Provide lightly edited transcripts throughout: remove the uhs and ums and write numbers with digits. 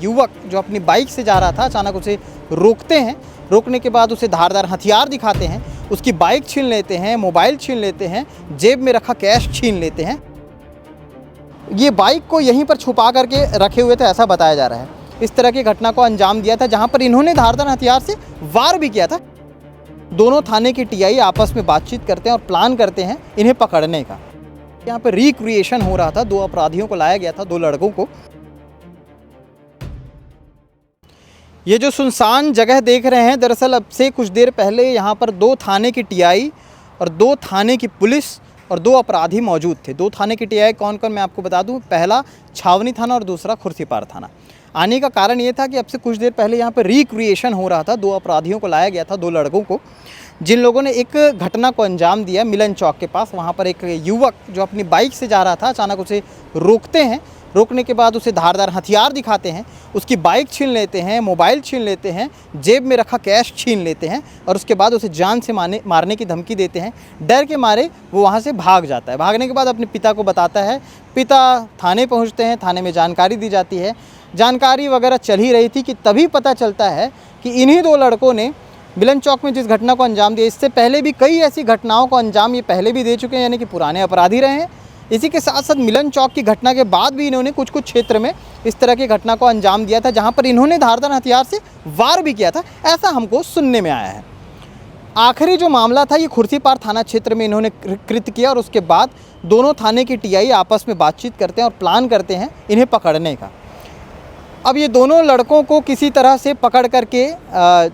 युवक जो अपनी बाइक से जा रहा था अचानक उसे रोकते हैं। रोकने के बाद उसे धारदार हथियार दिखाते हैं, उसकी बाइक छीन लेते हैं, मोबाइल छीन लेते हैं, जेब में रखा कैश छीन लेते हैं। ये बाइक को यहीं पर छुपा करके रखे हुए थे ऐसा बताया जा रहा है। इस तरह की घटना को अंजाम दिया था जहां पर इन्होंने धारदार हथियार से वार भी किया था। दोनों थाने की टीआई आपस में बातचीत करते हैं और प्लान करते हैं इन्हें पकड़ने का। यहाँ पर रिक्रिएशन हो रहा था, 2 अपराधियों को लाया गया था, 2 लड़कों को। ये जो सुनसान जगह देख रहे हैं, दरअसल अब से कुछ देर पहले यहाँ पर 2 थाने की टीआई और 2 थाने की पुलिस और 2 अपराधी मौजूद थे। 2 थाने की टीआई कौन कौन मैं आपको बता दूं, पहला छावनी थाना और दूसरा खुर्सीपार थाना। आने का कारण ये था कि अब से कुछ देर पहले यहाँ पर रिक्रिएशन हो रहा था। 2 अपराधियों को लाया गया था, 2 लड़कों को, जिन लोगों ने एक घटना को अंजाम दिया मिलन चौक के पास। वहाँ पर एक युवक जो अपनी बाइक से जा रहा था अचानक उसे रोकते हैं। रोकने के बाद उसे धारदार हथियार दिखाते हैं, उसकी बाइक छीन लेते हैं, मोबाइल छीन लेते हैं, जेब में रखा कैश छीन लेते हैं और उसके बाद उसे जान से मारने की धमकी देते हैं। डर के मारे वो वहाँ से भाग जाता है। भागने के बाद अपने पिता को बताता है। पिता थाने पहुँचते हैं, थाने में जानकारी दी जाती है। जानकारी वगैरह चल ही रही थी कि तभी पता चलता है कि इन्हीं 2 लड़कों ने मिलन चौक में जिस घटना को अंजाम दिया, इससे पहले भी कई ऐसी घटनाओं को अंजाम ये पहले भी दे चुके हैं, यानी कि पुराने अपराधी रहे हैं। इसी के साथ साथ मिलन चौक की घटना के बाद भी इन्होंने कुछ क्षेत्र में इस तरह की घटना को अंजाम दिया था जहां पर इन्होंने धारदार हथियार से वार भी किया था, ऐसा हमको सुनने में आया है। आखिरी जो मामला था ये खुर्सीपार थाना क्षेत्र में इन्होंने कृत्य किया और उसके बाद दोनों थाने की टीआई आपस में बातचीत करते हैं और प्लान करते हैं इन्हें पकड़ने का। अब ये दोनों लड़कों को किसी तरह से पकड़ करके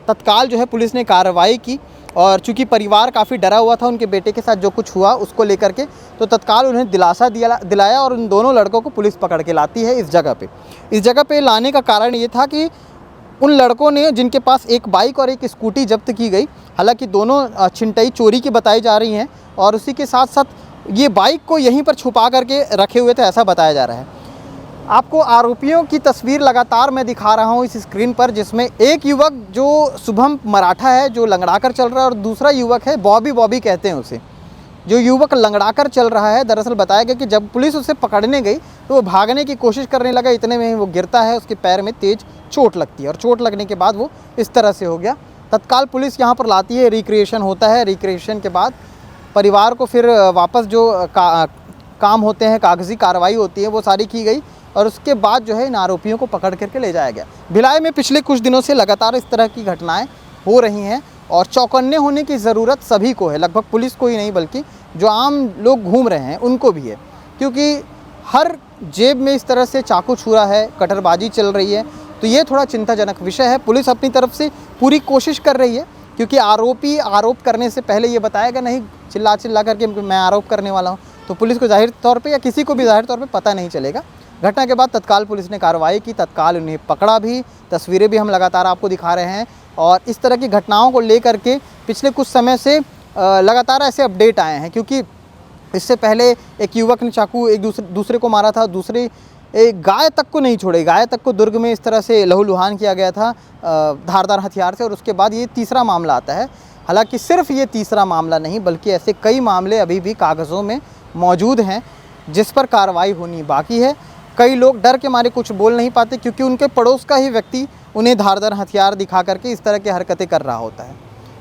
तत्काल जो है पुलिस ने कार्रवाई की और चूंकि परिवार काफ़ी डरा हुआ था उनके बेटे के साथ जो कुछ हुआ उसको लेकर के, तो तत्काल उन्हें दिलासा दिलाया और उन दोनों लड़कों को पुलिस पकड़ के लाती है इस जगह पे। इस जगह पे लाने का कारण ये था कि उन लड़कों ने, जिनके पास एक बाइक और एक स्कूटी जब्त की गई, हालांकि दोनों छिनतई चोरी की बताई जा रही हैं और उसी के साथ साथ ये बाइक को यहीं पर छुपा करके रखे हुए थे ऐसा बताया जा रहा है। आपको आरोपियों की तस्वीर लगातार मैं दिखा रहा हूं इस स्क्रीन पर, जिसमें एक युवक जो शुभम मराठा है जो लंगड़ाकर चल रहा है और दूसरा युवक है बॉबी कहते हैं उसे। जो युवक लंगड़ाकर चल रहा है, दरअसल बताया गया कि जब पुलिस उसे पकड़ने गई तो वो भागने की कोशिश करने लगा, इतने में ही वो गिरता है, उसके पैर में तेज चोट लगती है और चोट लगने के बाद वो इस तरह से हो गया। तत्काल पुलिस यहाँ पर लाती है, रिक्रिएशन होता है। रिक्रिएशन के बाद परिवार को फिर वापस जो काम होते हैं, कागजी कार्रवाई होती है, वो सारी की गई और उसके बाद जो है इन आरोपियों को पकड़ करके ले जाया गया। भिलाई में पिछले कुछ दिनों से लगातार इस तरह की घटनाएं हो रही हैं और चौकन्ने होने की ज़रूरत सभी को है, लगभग पुलिस को ही नहीं बल्कि जो आम लोग घूम रहे हैं उनको भी है, क्योंकि हर जेब में इस तरह से चाकू छुरा है, कटरबाजी चल रही है। तो ये थोड़ा चिंताजनक विषय है। पुलिस अपनी तरफ से पूरी कोशिश कर रही है, क्योंकि आरोपी आरोप करने से पहले ये बताएगा नहीं चिल्ला करके मैं आरोप करने वाला हूँ, तो पुलिस को जाहिर तौर पे या किसी को भी जाहिर तौर पे पता नहीं चलेगा। घटना के बाद तत्काल पुलिस ने कार्रवाई की, तत्काल उन्हें पकड़ा भी। तस्वीरें भी हम लगातार आपको दिखा रहे हैं और इस तरह की घटनाओं को लेकर के पिछले कुछ समय से लगातार ऐसे अपडेट आए हैं, क्योंकि इससे पहले एक युवक ने चाकू एक दूसरे को मारा था, दूसरे एक गाय तक को नहीं छोड़े, गाय तक को दुर्ग में इस तरह से लहूलुहान किया गया था धारदार हथियार से। और उसके बाद ये तीसरा मामला आता है। हालांकि सिर्फ ये तीसरा मामला नहीं बल्कि ऐसे कई मामले अभी भी कागज़ों में मौजूद हैं जिस पर कार्रवाई होनी बाकी है। कई लोग डर के मारे कुछ बोल नहीं पाते, क्योंकि उनके पड़ोस का ही व्यक्ति उन्हें धारदार हथियार दिखा करके इस तरह की हरकतें कर रहा होता है।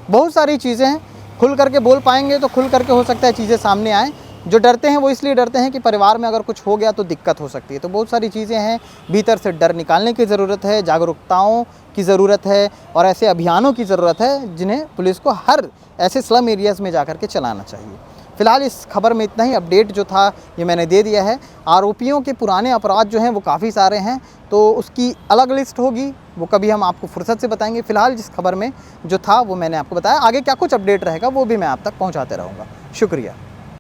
बहुत सारी चीज़ें हैं, खुल करके बोल पाएंगे तो खुल करके हो सकता है चीज़ें सामने आएँ। जो डरते हैं वो इसलिए डरते हैं कि परिवार में अगर कुछ हो गया तो दिक्कत हो सकती है। तो बहुत सारी चीज़ें हैं, भीतर से डर निकालने की ज़रूरत है, जागरूकताओं की ज़रूरत है और ऐसे अभियानों की ज़रूरत है जिन्हें पुलिस को हर ऐसे स्लम एरियाज़ में जा कर के चलाना चाहिए। फिलहाल इस खबर में इतना ही। अपडेट जो था ये मैंने दे दिया है। आरोपियों के पुराने अपराध जो हैं वो काफ़ी सारे हैं, तो उसकी अलग लिस्ट होगी, वो कभी हम आपको फुर्सत से बताएंगे। फिलहाल जिस खबर में जो था वो मैंने आपको बताया। आगे क्या कुछ अपडेट रहेगा वो भी मैं आप तक पहुंचाते रहूँगा। शुक्रिया।